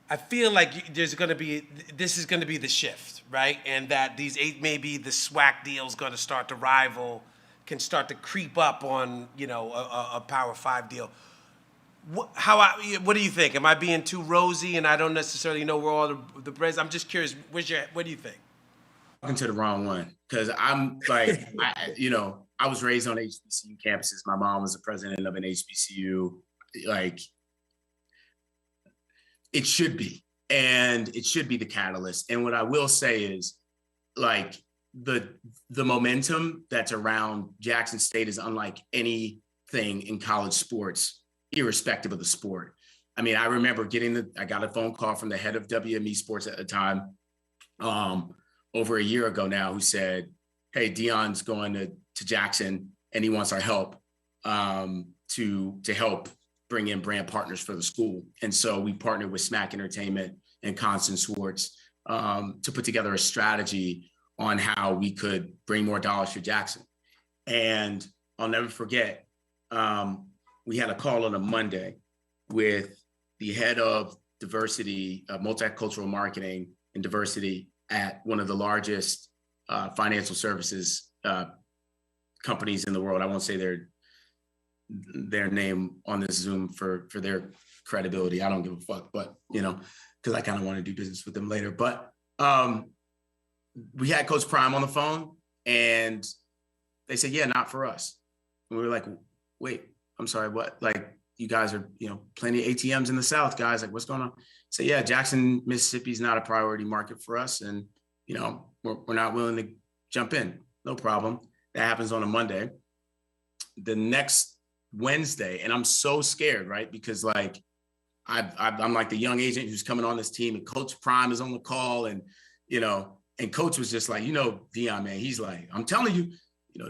Speaker 2: I feel like this is going to be the shift, right? And that maybe the SWAC deal is going to start to can start to creep up on a Power 5 deal. What do you think? Am I being too rosy and I don't necessarily know where all the breads? I'm just curious. What do you think?
Speaker 3: Talking to the wrong one, because I'm like, I was raised on HBCU campuses. My mom was the president of an HBCU. Like, it should be, and it should be the catalyst. And what I will say is, like, the momentum that's around Jackson State is unlike anything in college sports, irrespective of the sport. I mean, I remember I got a phone call from the head of WME Sports at the time, over a year ago now, who said, "Hey, Deion's going to Jackson and he wants our help to help bring in brand partners for the school." And so we partnered with Smack Entertainment and Constant Schwartz to put together a strategy on how we could bring more dollars to Jackson. And I'll never forget, we had a call on a Monday with the head of diversity, multicultural marketing and diversity at one of the largest financial services companies in the world. I won't say their name on this Zoom for their credibility. I don't give a fuck, but because I kind of want to do business with them later. But we had Coach Prime on the phone, and they said, "Yeah, not for us." And we were like, "Wait, I'm sorry, what? Like, you guys are, plenty of ATMs in the South, guys. Like, what's going on?" So yeah, Jackson, Mississippi is not a priority market for us, and we're not willing to jump in. No problem. That happens on a Monday. The next Wednesday, and I'm so scared, right? Because like I'm like the young agent who's coming on this team, and Coach Prime is on the call, and and Coach was just like, Deion, man, he's like, "I'm telling you,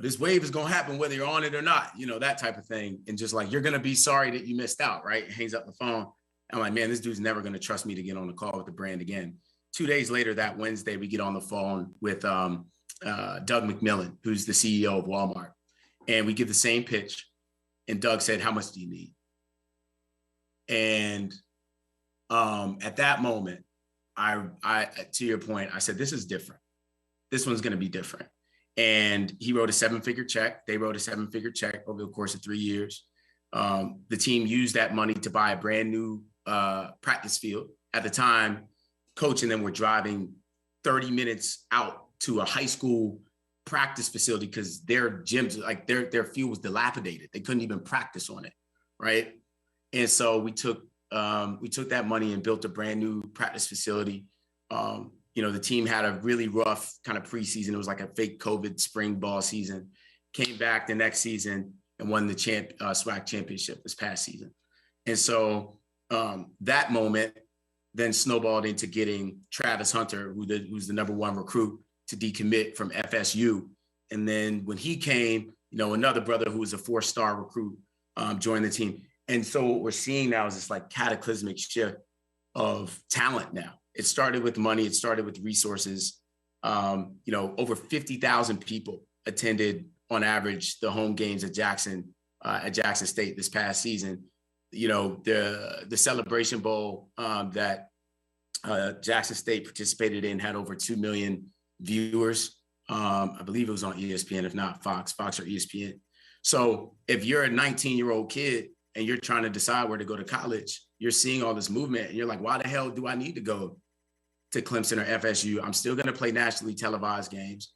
Speaker 3: this wave is gonna happen whether you're on it or not," that type of thing, and just like, "You're gonna be sorry that you missed out," right? Hangs up the phone. I'm like, man, this dude's never gonna trust me to get on the call with the brand again. 2 days later, that Wednesday, we get on the phone with Doug McMillon, who's the CEO of Walmart, and we give the same pitch. And Doug said, "How much do you need?" And at that moment, I to your point, I said, "This is different. This one's going to be different." And he wrote a 7-figure check. They wrote a 7-figure check over the course of 3 years. The team used that money to buy a brand new practice field. At the time, Coach and them were driving 30 minutes out to a high school practice facility because their gyms, like their field was dilapidated. They couldn't even practice on it, right? And so we took that money and built a brand new practice facility. The team had a really rough kind of preseason. It was like a fake COVID spring ball season. Came back the next season and won the SWAC championship this past season. And so that moment then snowballed into getting Travis Hunter, who's the #1 recruit, to decommit from FSU. And then when he came, another brother who was a 4-star recruit join the team. And so what we're seeing now is this like cataclysmic shift of talent now. It started with money. It started with resources. Over 50,000 people attended on average the home games at Jackson State this past season. The Celebration Bowl that Jackson State participated in had over 2 million viewers. I believe it was on ESPN, if not Fox or ESPN. So if you're a 19-year-old kid and you're trying to decide where to go to college, you're seeing all this movement and you're like, why the hell do I need to go to Clemson or FSU? I'm still going to play nationally televised games.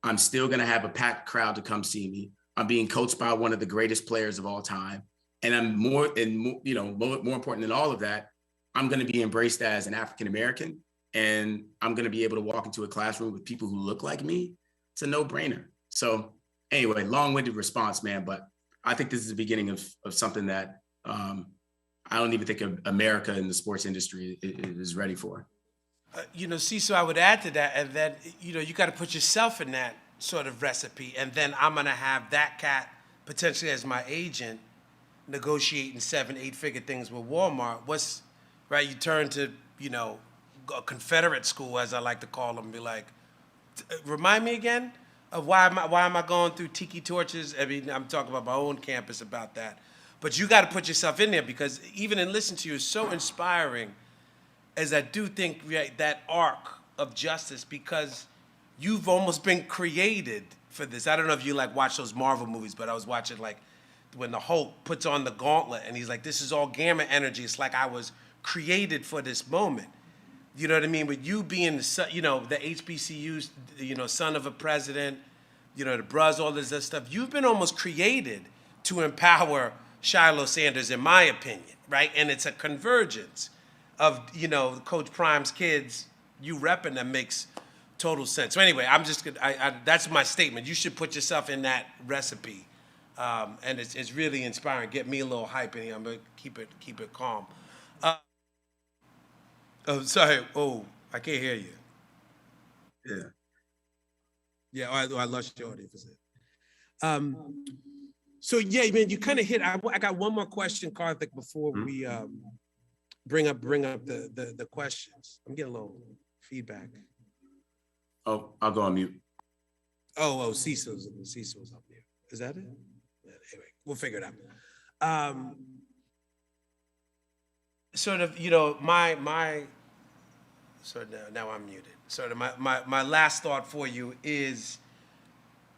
Speaker 3: I'm still going to have a packed crowd to come see me. I'm being coached by one of the greatest players of all time. And I'm more important than all of that, I'm going to be embraced as an African-American, and I'm going to be able to walk into a classroom with people who look like me. It's a no-brainer. So anyway, long-winded response, man, but I think this is the beginning of something that I don't even think America in the sports industry is ready for.
Speaker 2: Cecil, I would add to that, and then, you got to put yourself in that sort of recipe, and then I'm going to have that cat potentially as my agent negotiating 7-8-figure things with Walmart. Right? You turn to, a Confederate school, as I like to call them, and be like, remind me again of why am I going through tiki torches? I mean, I'm talking about my own campus about that. But you got to put yourself in there, because even in listening to you is so inspiring, as I do think that arc of justice, because you've almost been created for this. I don't know if you watch those Marvel movies, but I was watching when the Hulk puts on the gauntlet and he's like, this is all gamma energy. It's like I was created for this moment. You know what I mean? With you being the HBCUs, son of a president, the Bros, all this other stuff, you've been almost created to empower Shiloh Sanders, in my opinion, right? And it's a convergence of, Coach Prime's kids, you repping them makes total sense. So anyway, that's my statement. You should put yourself in that recipe. And it's really inspiring. Get me a little hype in here. I'm gonna keep it calm. Oh, sorry. Oh, I can't hear you.
Speaker 3: Yeah.
Speaker 2: Yeah. I lost your audio for a second. So yeah, man, you kind of hit. I got one more question, Karthik, before we bring up the questions. I'm getting a little feedback.
Speaker 3: Oh, I'll go on mute.
Speaker 2: Oh, Cecil's up there. Is that it? Anyway, we'll figure it out. Sort of, my so now I'm muted. Sort of my last thought for you is,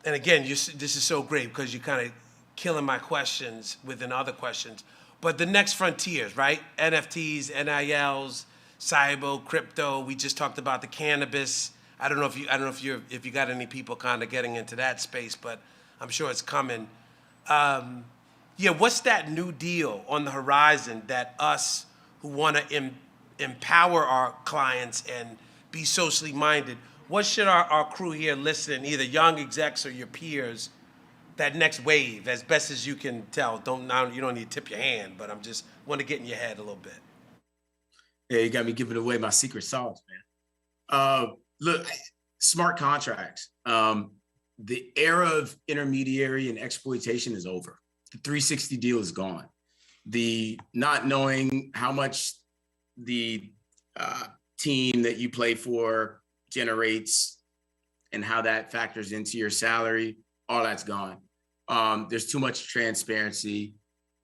Speaker 2: and again, this is so great because you're kind of killing my questions within other questions, but the next frontiers, right? NFTs, NILs, cyber, crypto. We just talked about the cannabis. I don't know if you got any people kind of getting into that space, but I'm sure it's coming. What's that new deal on the horizon that us who want to empower our clients and be socially minded, what should our crew here listen, either young execs or your peers, that next wave, as best as you can tell? You don't need to tip your hand, but I'm just want to get in your head a little bit.
Speaker 3: Yeah, you got me giving away my secret sauce, man. Look, smart contracts. The era of intermediary and exploitation is over. The 360 deal is gone. The not knowing how much the team that you play for generates and how that factors into your salary, all that's gone. There's too much transparency.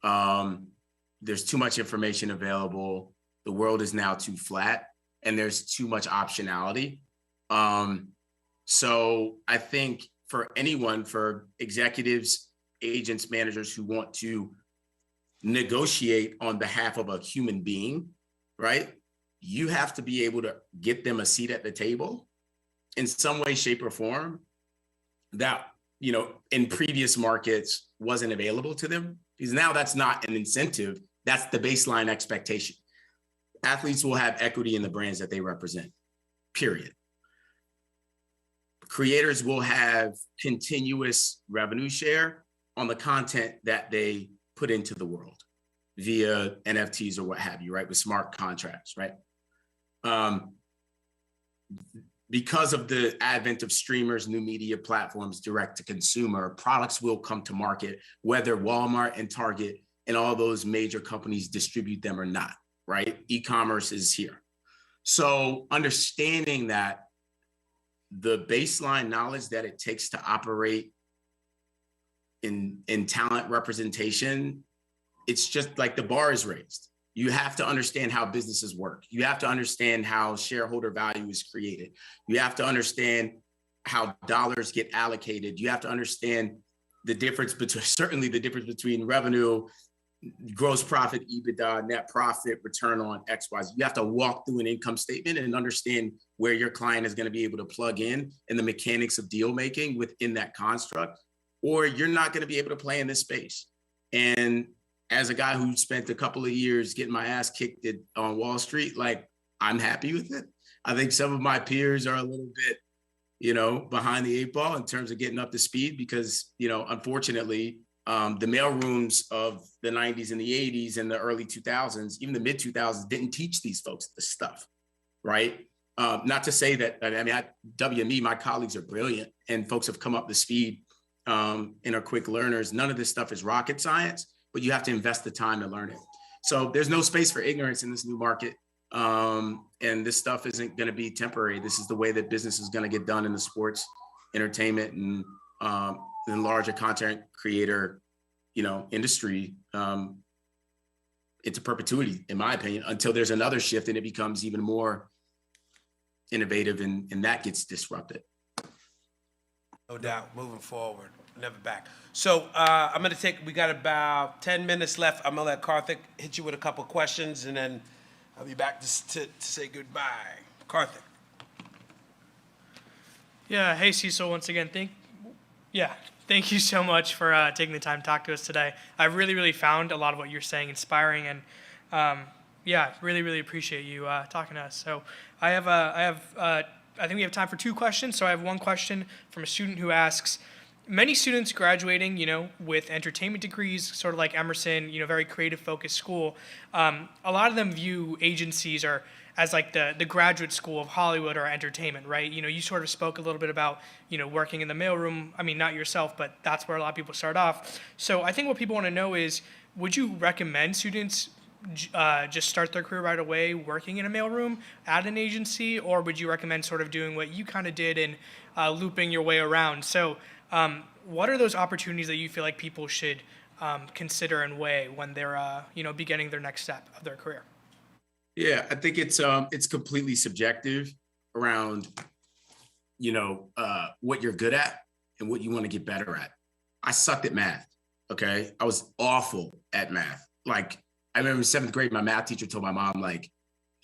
Speaker 3: There's too much information available. The world is now too flat, and there's too much optionality. So I think for executives, agents, managers who want to negotiate on behalf of a human being, right? You have to be able to get them a seat at the table in some way, shape, or form that, in previous markets wasn't available to them, because now that's not an incentive. That's the baseline expectation. Athletes will have equity in the brands that they represent, period. Creators will have continuous revenue share on the content that they put into the world via NFTs or what have you, right? With smart contracts, right? Because of the advent of streamers, new media platforms, direct to consumer, products will come to market, whether Walmart and Target and all those major companies distribute them or not, right? E-commerce is here. So understanding that the baseline knowledge that it takes to operate in talent representation, it's just like the bar is raised. You have to understand how businesses work. You have to understand how shareholder value is created. You have to understand how dollars get allocated. You have to understand the difference between, certainly the difference between revenue, gross profit, EBITDA, net profit, return on X, Y. You have to walk through an income statement and understand where your client is going to be able to plug in and the mechanics of deal making within that construct, or you're not going to be able to play in this space. And as a guy who spent a couple of years getting my ass kicked on Wall Street, like, I'm happy with it. I think some of my peers are a little bit, behind the eight ball in terms of getting up to speed because, unfortunately, the mailrooms of the 90s and the 80s and the early 2000s, even the mid 2000s, didn't teach these folks this stuff, right? Not to say that, at WME, my colleagues are brilliant and folks have come up to speed and are quick learners. None of this stuff is rocket science, but you have to invest the time to learn it. So there's no space for ignorance in this new market. And this stuff isn't going to be temporary. This is the way that business is going to get done in the sports, entertainment, and the larger content creator, industry into perpetuity, in my opinion, until there's another shift and it becomes even more innovative and that gets disrupted.
Speaker 2: No doubt, moving forward, never back. So we got about 10 minutes left. I'm gonna let Karthik hit you with a couple questions and then I'll be back to say goodbye. Karthik.
Speaker 1: Yeah, hey Cecil, once again, thank you so much for taking the time to talk to us today. I really found a lot of what you're saying inspiring, and really appreciate you talking to us. So I think we have time for two questions. So I have one question from a student who asks, many students graduating, with entertainment degrees, sort of like Emerson, very creative focused school, a lot of them view agencies as like the graduate school of Hollywood or entertainment, right? You sort of spoke a little bit about, working in the mailroom. I mean, not yourself, but that's where a lot of people start off. So I think what people want to know is, would you recommend students just start their career right away working in a mailroom at an agency, or would you recommend sort of doing what you kind of did and looping your way around? So what are those opportunities that you feel like people should consider and weigh when they're beginning their next step of their career?
Speaker 3: Yeah, I think it's completely subjective around what you're good at and what you want to get better at. I sucked at math. Okay, I was awful at math. Like, I remember in 7th grade, my math teacher told my mom, like,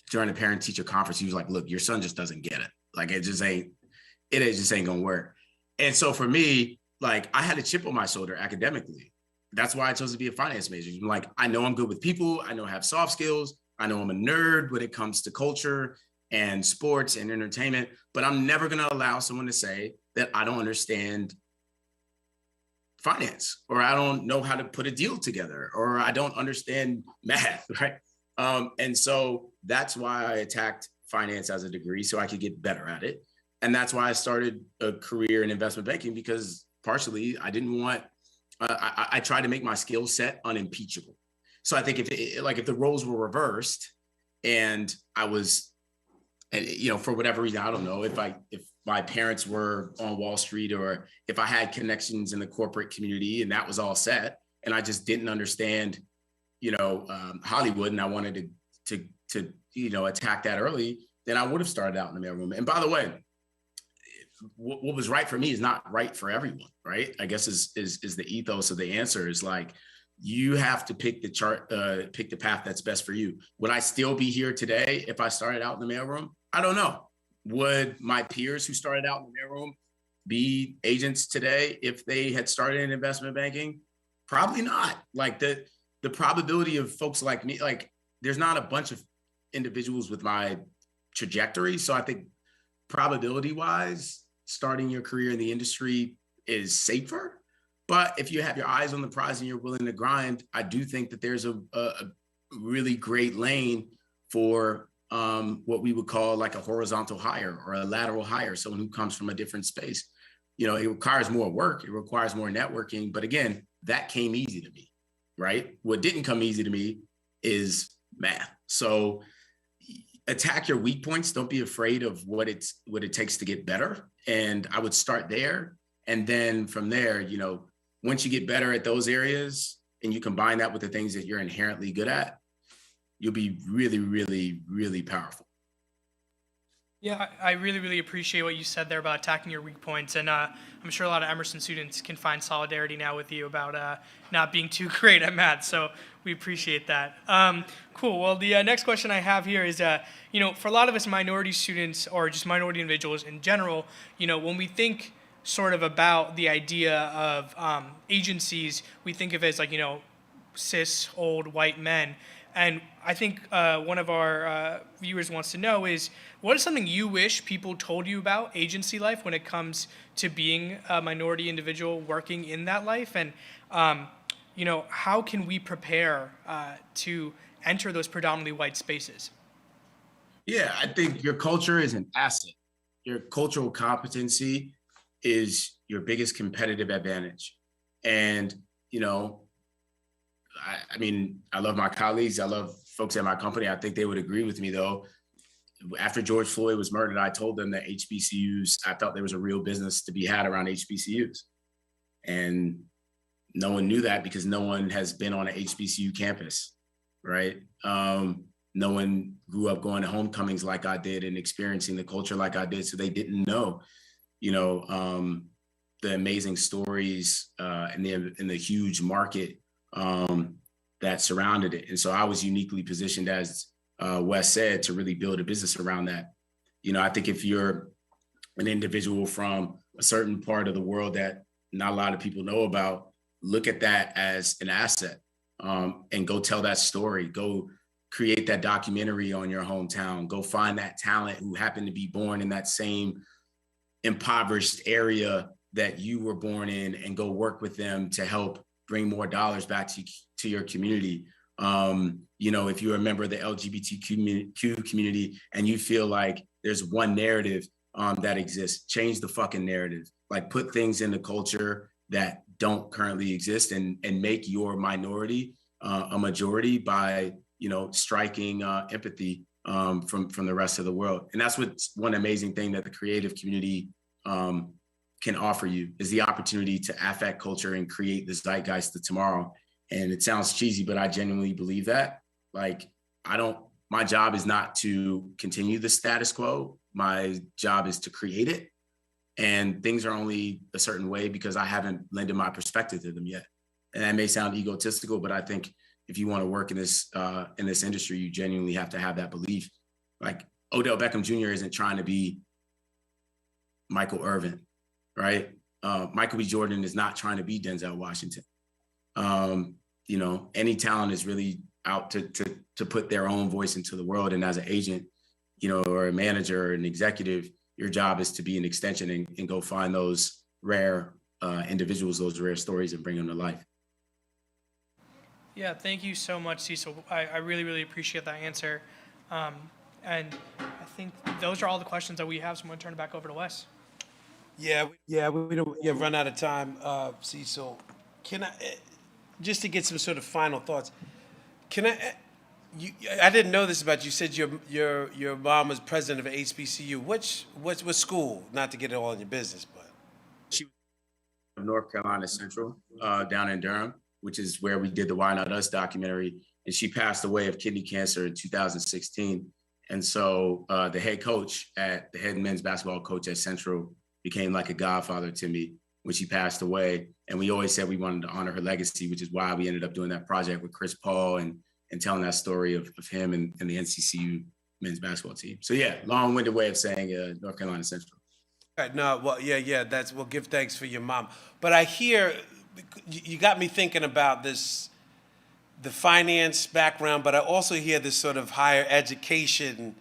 Speaker 3: during a parent-teacher conference, he was like, "Look, your son just doesn't get it. Like, it just ain't gonna work." And so for me, like, I had a chip on my shoulder academically. That's why I chose to be a finance major. I'm like, I know I'm good with people. I know I have soft skills. I know I'm a nerd when it comes to culture and sports and entertainment, but I'm never gonna allow someone to say that I don't understand finance, or I don't know how to put a deal together, or I don't understand math, right? And so that's why I attacked finance as a degree, so I could get better at it. And that's why I started a career in investment banking, because partially I didn't want, I tried to make my skill set unimpeachable. So I think if the roles were reversed and I was, for whatever reason, I don't know, if my parents were on Wall Street, or if I had connections in the corporate community and that was all set, and I just didn't understand, Hollywood, and I wanted to attack that early, then I would have started out in the mailroom. And by the way, what was right for me is not right for everyone, right? I guess is the ethos of the answer is like, you have to pick the path that's best for you. Would I still be here today if I started out in the mailroom? I don't know. Would my peers who started out in the mailroom be agents today if they had started in investment banking? Probably not. Like the probability of folks like me, like there's not a bunch of individuals with my trajectory. So I think probability wise, starting your career in the industry is safer. But if you have your eyes on the prize and you're willing to grind, I do think that there's a really great lane for what we would call like a horizontal hire or a lateral hire, someone who comes from a different space. It requires more work. It requires more networking. But again, that came easy to me. right? What didn't come easy to me is math. So attack your weak points. Don't be afraid of what it takes to get better. And I would start there. And then from there, you know, once you get better at those areas and you combine that with the things that you're inherently good at, you'll be really, really, really powerful.
Speaker 1: Yeah, I really, really appreciate what you said there about attacking your weak points. And I'm sure a lot of Emerson students can find solidarity now with you about not being too great at math. So we appreciate that. Cool. Well, the next question I have here is, you know, for a lot of us minority students or just minority individuals in general, you know, when we think sort of about the idea of agencies, we think of it as like, you know, cis, old, white men. And I think one of our viewers wants to know is, what is something you wish people told you about agency life when it comes to being a minority individual working in that life? And, you know, how can we prepare to enter those predominantly white spaces?
Speaker 3: Yeah, I think your culture is an asset. Your cultural competency is your biggest competitive advantage. And, you know, I mean, I love my colleagues. I love folks at my company. I think they would agree with me, though. After George Floyd was murdered, I told them that HBCUs, I felt there was a real business to be had around HBCUs. And no one knew that because no one has been on an HBCU campus, right? No one grew up going to homecomings like I did and experiencing the culture like I did. So they didn't know, you know, the amazing stories and the huge market that surrounded it. And so I was uniquely positioned, as Wes said, to really build a business around that. You know, I think if you're an individual from a certain part of the world that not a lot of people know about, look at that as an asset and go tell that story. Go create that documentary on your hometown. Go find that talent who happened to be born in that same impoverished area that you were born in and go work with them to help bring more dollars back to your community. You know, if you're a member of the LGBTQ community and you feel like there's one narrative that exists, change the fucking narrative. Like, put things in the culture that don't currently exist and make your minority a majority by, you know, striking empathy from the rest of the world. And that's what's one amazing thing that the creative community can offer you, is the opportunity to affect culture and create the zeitgeist of tomorrow. And it sounds cheesy, but I genuinely believe that. Like, my job is not to continue the status quo. My job is to create it. And things are only a certain way because I haven't lended my perspective to them yet. And that may sound egotistical, but I think if you want to work in this industry, you genuinely have to have that belief. Like, Odell Beckham Jr. isn't trying to be Michael Irvin, right? Michael B. Jordan is not trying to be Denzel Washington. You know, any talent is really out to put their own voice into the world. And as an agent, you know, or a manager or an executive, your job is to be an extension and go find those rare individuals, those rare stories, and bring them to life.
Speaker 1: Yeah, thank you so much, Cecil. I really, really appreciate that answer. And I think those are all the questions that we have, so I'm going to turn it back over to Wes.
Speaker 2: Yeah, we don't run out of time, Cecil. Can I, just to get some sort of final thoughts, can I didn't know this about you. You said your mom was president of HBCU. What school? Not to get it all in your business, but
Speaker 3: She was from North Carolina Central, down in Durham, which is where we did the Why Not Us documentary. And she passed away of kidney cancer in 2016. And so the head men's basketball coach at Central became like a godfather to me when she passed away. And we always said we wanted to honor her legacy, which is why we ended up doing that project with Chris Paul and telling that story of him and the NCCU men's basketball team. So yeah, long-winded way of saying North Carolina Central.
Speaker 2: right, no, well, yeah, we'll give thanks for your mom. But I hear, you got me thinking about this, the finance background, but I also hear this sort of higher education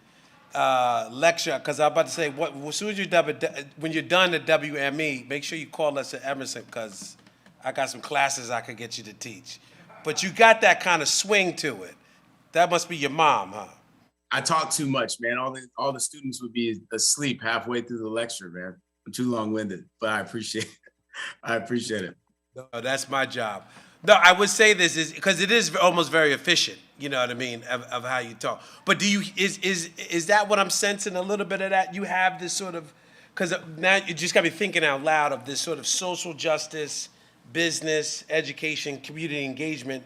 Speaker 2: lecture, because I'm about to say, as soon as when you're done at WME, make sure you call us at Emerson, because I got some classes I could get you to teach. But you got that kind of swing to it. That must be your mom, huh?
Speaker 3: I talk too much, man. All the students would be asleep halfway through the lecture, man. I'm too long-winded, but I appreciate it.
Speaker 2: No, that's my job. No, I would say this is because it is almost very efficient. You know what I mean of how you talk. But do you is that what I'm sensing a little bit of that? You have this sort of because now you just got me thinking out loud of this sort of social justice, business, education, community engagement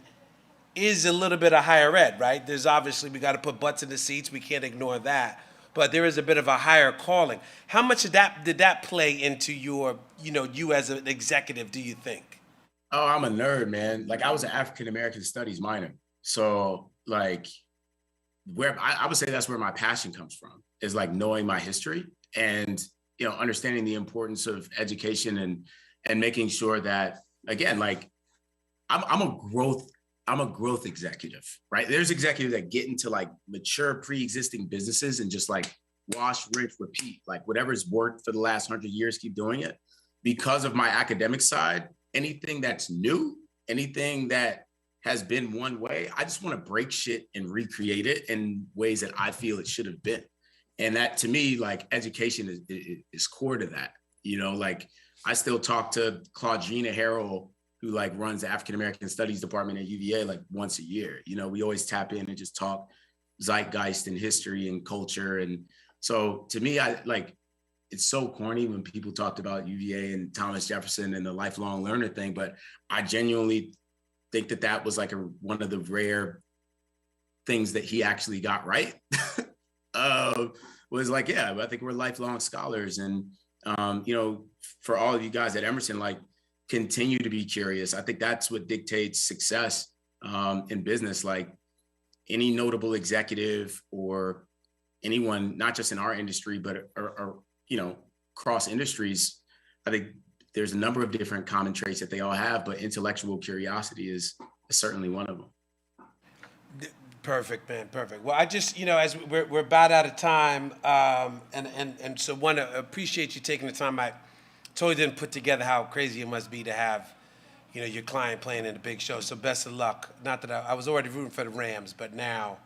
Speaker 2: is a little bit of higher ed, right? There's obviously we got to put butts in the seats. We can't ignore that. But there is a bit of a higher calling. How much of that did that play into your, you as an executive? Do you think?
Speaker 3: Oh, I'm a nerd, man. Like I was an African American studies minor. So like where I would say that's where my passion comes from is like knowing my history and understanding the importance of education and making sure that again, like I'm a growth executive, right? There's executives that get into like mature pre-existing businesses and just like wash, rinse, repeat, like whatever's worked for the last 100 years, keep doing it. Because of my academic side, anything that's new, anything that has been one way, I just want to break shit and recreate it in ways that I feel it should have been. And that to me, like education is core to that. Like I still talk to Claudina Harrell, who like runs the African American Studies department at UVA like once a year. We always tap in and just talk zeitgeist and history and culture. And so to me, I like it's so corny when people talked about UVA and Thomas Jefferson and the lifelong learner thing, but I genuinely think that was like one of the rare things that he actually got right. Was like, yeah, I think we're lifelong scholars. And, for all of you guys at Emerson, like continue to be curious. I think that's what dictates success in business. Like any notable executive or anyone, not just in our industry, but cross industries, I think there's a number of different common traits that they all have, but intellectual curiosity is certainly one of them.
Speaker 2: Perfect, man. Perfect. Well, I just, as we're about out of time, and so want to appreciate you taking the time. I totally didn't put together how crazy it must be to have, your client playing in a big show. So best of luck. Not that I was already rooting for the Rams, but now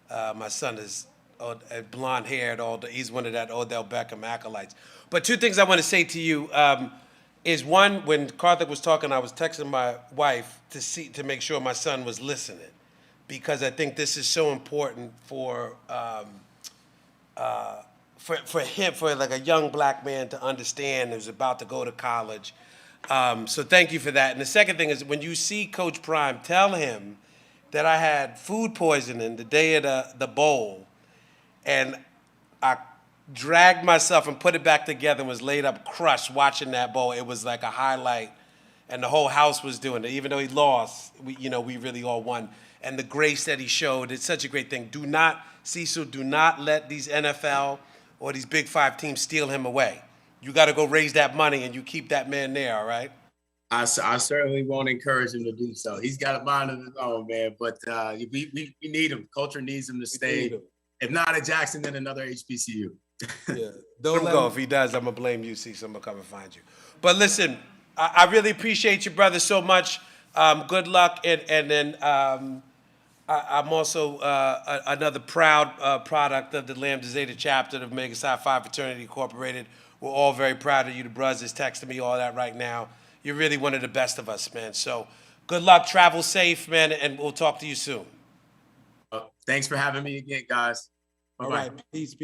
Speaker 2: my son is blonde haired. He's one of that Odell Beckham acolytes. But two things I want to say to you is one, when Karthik was talking, I was texting my wife to make sure my son was listening, because I think this is so important for him, for like a young black man to understand who's about to go to college. So thank you for that. And the second thing is when you see Coach Prime, tell him that I had food poisoning the day of the bowl, and I dragged myself and put it back together and was laid up crushed watching that bowl. It was like a highlight, and the whole house was doing it. Even though he lost, we really all won. And the grace that he showed, it's such a great thing. Cecil, do not let these NFL or these Big Five teams steal him away. You got to go raise that money, and you keep that man there, all right?
Speaker 3: I certainly won't encourage him to do so. He's got a mind of his own, man. But we need him. Culture needs him to stay. If not at Jackson, then another HBCU.
Speaker 2: Yeah. Don't go. If he does, I'm going to blame you, Cecil. I'm going to come and find you. But listen, I really appreciate you, brother, so much. Good luck. And then I'm also another proud product of the Lambda Zeta chapter of Omega Psi Phi Fraternity Incorporated. We're all very proud of you. The brothers is texting me all that right now. You're really one of the best of us, man. So good luck. Travel safe, man, and we'll talk to you soon.
Speaker 3: Thanks for having me again, guys. Bye-bye.
Speaker 2: All right. Peace.